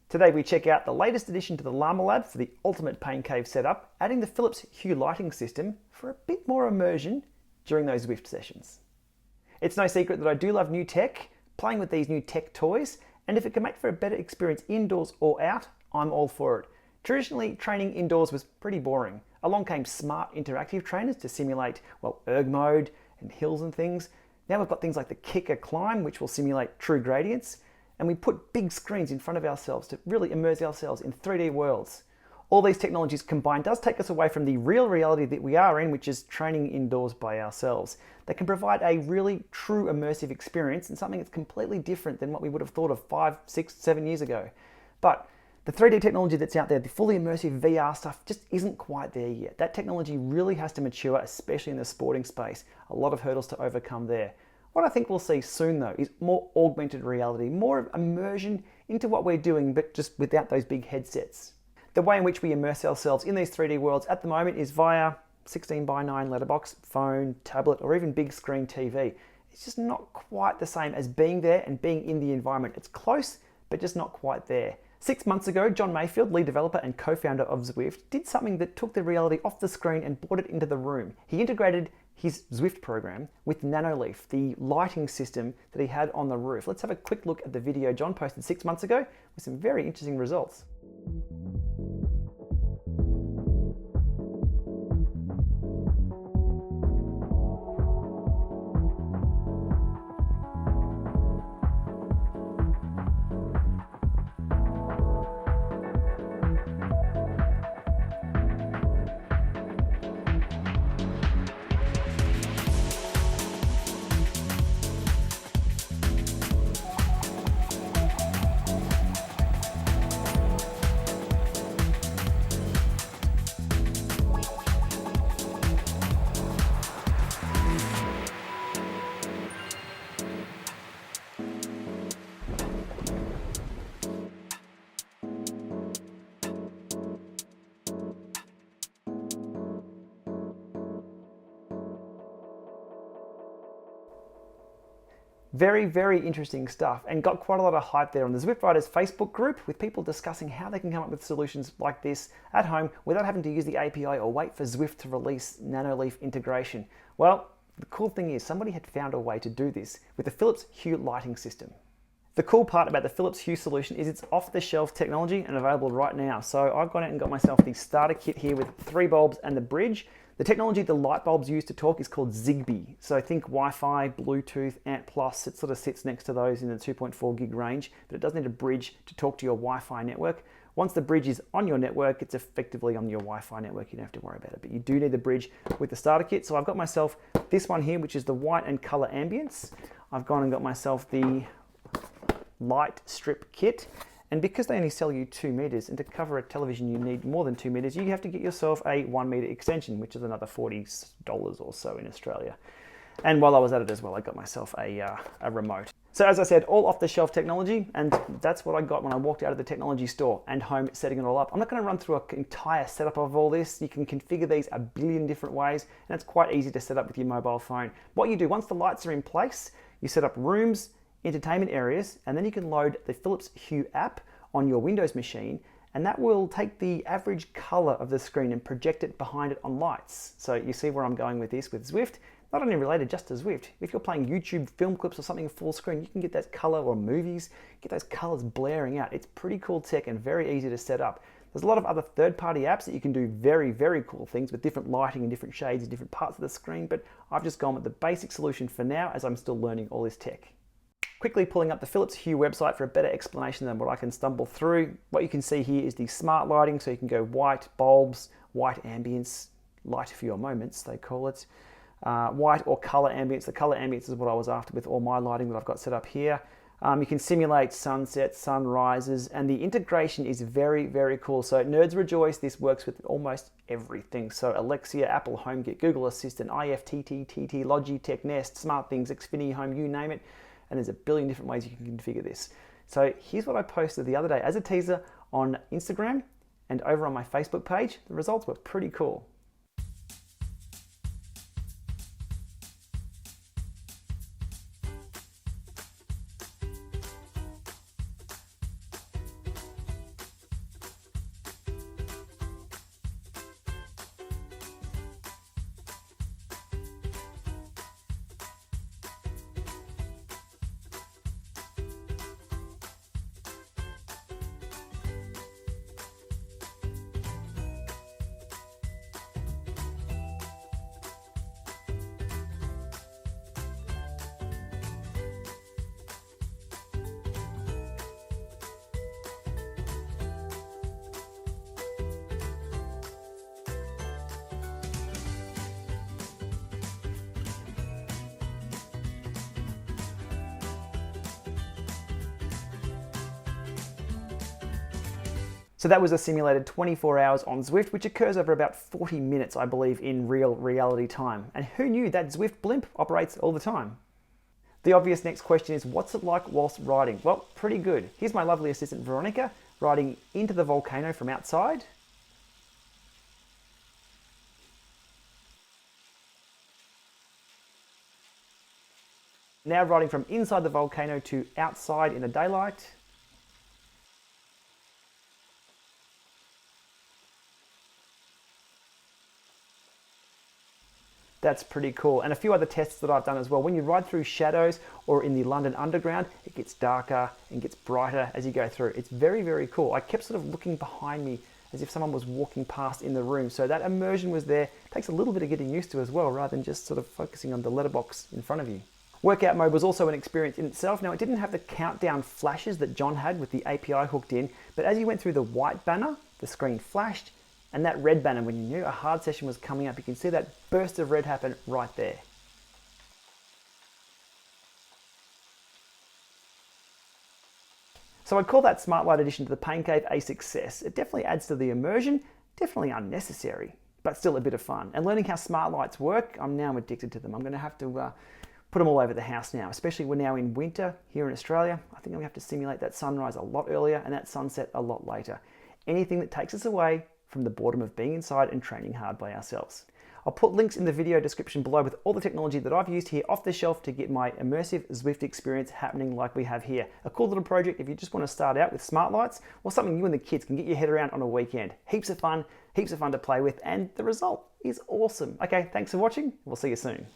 Today we check out the latest addition to the Llama Lab for the ultimate pain cave setup, adding the Philips Hue lighting system for a bit more immersion during those Zwift sessions. It's no secret that I do love new tech, playing with these new tech toys, and if it can make for a better experience indoors or out, I'm all for it. Traditionally, training indoors was pretty boring. Along came smart interactive trainers to simulate, erg mode and hills and things. Now we've got things like the Kicker Climb, which will simulate true gradients. And we put big screens in front of ourselves to really immerse ourselves in 3D worlds. All these technologies combined does take us away from the real reality that we are in, which is training indoors by ourselves. They can provide a really true immersive experience and something that's completely different than what we would have thought of 5, 6, 7 years ago. But the 3D technology that's out there, the fully immersive VR stuff, just isn't quite there yet. That technology really has to mature, especially in the sporting space. A lot of hurdles to overcome there. What I think we'll see soon though is more augmented reality, more of immersion into what we're doing, but just without those big headsets. The way in which we immerse ourselves in these 3D worlds at the moment is via 16:9 letterbox, phone, tablet, or even big screen TV. It's just not quite the same as being there and being in the environment. It's close, but just not quite there. 6 months ago, John Mayfield, lead developer and co-founder of Zwift, did something that took the reality off the screen and brought it into the room. He integrated his Zwift program with Nanoleaf, the lighting system that he had on the roof. Let's have a quick look at the video John posted 6 months ago with some very interesting results. Very, very interesting stuff, and got quite a lot of hype there on the Zwift Riders Facebook group with people discussing how they can come up with solutions like this at home without having to use the API or wait for Zwift to release Nanoleaf integration. Well, the cool thing is somebody had found a way to do this with the Philips Hue lighting system. The cool part about the Philips Hue solution is it's off-the-shelf technology and available right now. So I've gone out and got myself the starter kit here with 3 bulbs and the bridge. The technology the light bulbs use to talk is called Zigbee. So think Wi-Fi, Bluetooth, Ant+, it sort of sits next to those in the 2.4 gig range, but it does need a bridge to talk to your Wi-Fi network. Once the bridge is on your network, it's effectively on your Wi-Fi network. You don't have to worry about it, but you do need the bridge with the starter kit. So I've got myself this one here, which is the white and color ambience. I've gone and got myself the light strip kit. And because they only sell you 2 meters, and to cover a television you need more than 2 meters, you have to get yourself a 1 meter extension, which is another $40 or so in Australia. And while I was at it as well, I got myself a remote. So as I said, all off-the-shelf technology, and that's what I got when I walked out of the technology store and home setting it all up. I'm not going to run through an entire setup of all this. You can configure these a billion different ways, and it's quite easy to set up with your mobile phone. What you do, once the lights are in place, you set up rooms, entertainment areas, and then you can load the Philips Hue app on your Windows machine, and that will take the average color of the screen and project it behind it on lights. So you see where I'm going with this with Zwift. Not only related just to Zwift, if you're playing YouTube film clips or something full screen, you can get that color, or movies, get those colors blaring out. It's pretty cool tech and very easy to set up. There's a lot of other third-party apps that you can do very, very cool things with different lighting and different shades and different parts of the screen, but I've just gone with the basic solution for now as I'm still learning all this tech. Quickly pulling up the Philips Hue website for a better explanation than what I can stumble through. What you can see here is the smart lighting, so you can go white bulbs, white ambience, light for your moments, they call it. White or color ambience. The color ambience is what I was after with all my lighting that I've got set up here. You can simulate sunsets, sunrises, and the integration is very, very cool. So nerds rejoice, this works with almost everything. So Alexa, Apple HomeKit, Google Assistant, IFTT, TT, Logitech, Nest, SmartThings, Xfinity Home, you name it. And there's a billion different ways you can configure this. So here's what I posted the other day as a teaser on Instagram and over on my Facebook page. The results were pretty cool. So that was a simulated 24 hours on Zwift, which occurs over about 40 minutes, I believe, in real reality time. And who knew that Zwift blimp operates all the time? The obvious next question is, what's it like whilst riding? Well, pretty good. Here's my lovely assistant Veronica riding into the volcano from outside. Now riding from inside the volcano to outside in the daylight. That's pretty cool. And a few other tests that I've done as well. When you ride through shadows or in the London Underground, it gets darker and gets brighter as you go through. It's very, very cool. I kept sort of looking behind me as if someone was walking past in the room. So that immersion was there. It takes a little bit of getting used to as well, rather than just sort of focusing on the letterbox in front of you. Workout mode was also an experience in itself. Now, it didn't have the countdown flashes that John had with the API hooked in, but as you went through the white banner, the screen flashed, and that red banner, when you knew a hard session was coming up, you can see that burst of red happen right there. So I'd call that Smart Light addition to the Pain Cave a success. It definitely adds to the immersion, definitely unnecessary, but still a bit of fun. And learning how smart lights work, I'm now addicted to them. I'm going to have to put them all over the house now, especially we're now in winter here in Australia. I think I'm going to have to simulate that sunrise a lot earlier and that sunset a lot later. Anything that takes us away from the boredom of being inside and training hard by ourselves. I'll put links in the video description below with all the technology that I've used here off the shelf to get my immersive Zwift experience happening like we have here. A cool little project if you just want to start out with smart lights, or something you and the kids can get your head around on a weekend. Heaps of fun to play with, and the result is awesome. Okay, thanks for watching. We'll see you soon.